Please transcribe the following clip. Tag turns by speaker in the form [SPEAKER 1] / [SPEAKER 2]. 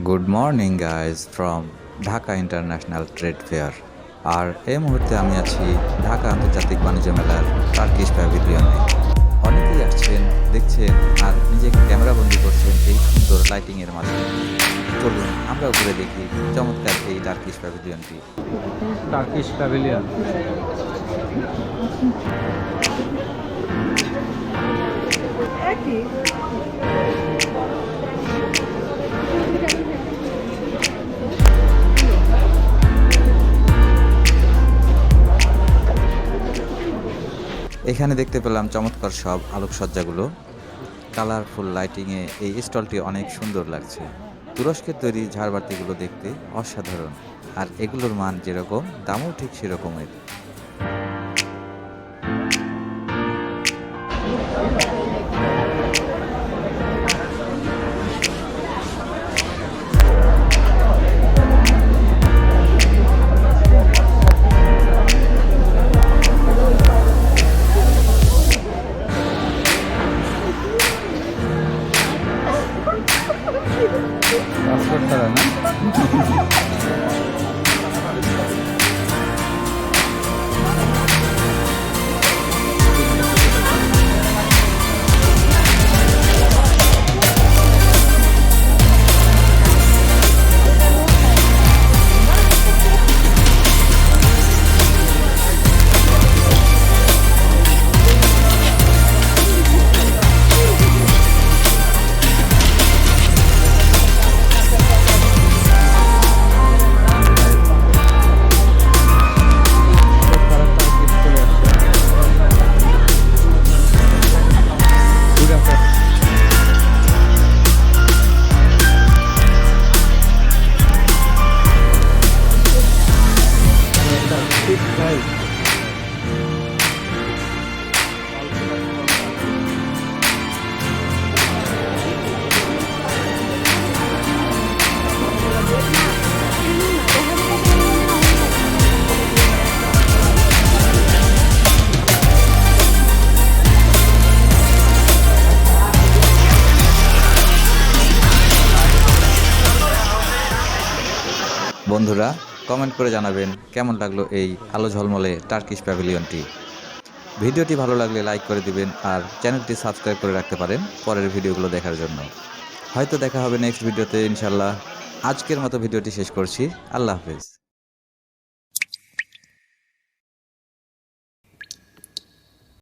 [SPEAKER 1] Good morning guys from Dhaka international trade fair. আর এই মুহূর্তে আমি আছি ঢাকা আন্তর্জাতিক বাণিজ্য মেলার টার্কিশ প্যাভিলিয়নে। অনেকেই আসছেন, দেখছেন আর নিজেকে ক্যামেরাবন্দি করছেন এই সুন্দর লাইটিংয়ের মাধ্যমে। চলুন আমরা ঘুরে দেখি চমৎকার এই টার্কিশ প্যাভিলিয়নটি।
[SPEAKER 2] Turkish pavilion.
[SPEAKER 1] এখানে দেখতে পেলাম চমৎকার সব আলোকসজ্জাগুলো। কালারফুল লাইটিংয়ে এই স্টলটি অনেক সুন্দর লাগছে। তুরস্কের তৈরি ঝাড়বাতিগুলো দেখতে অসাধারণ, আর এগুলোর মান যেরকম দামও ঠিক সেরকমের।
[SPEAKER 2] পাসপোর্ট ছাড়া না?
[SPEAKER 1] বন্ধুরা কমেন্ট করে জানাবেন কেমন লাগলো এই আলো ঝলমলে টার্কিশ প্যাভিলিয়নটি। ভিডিওটি ভালো লাগলে লাইক করে দিবেন আর চ্যানেলটি সাবস্ক্রাইব করে রাখতে পারেন পরের ভিডিওগুলো দেখার জন্য। হয়তো দেখা হবে নেক্সট ভিডিওতে ইনশাল্লাহ। আজকের মতো ভিডিওটি শেষ করছি। আল্লাহ হাফেজ।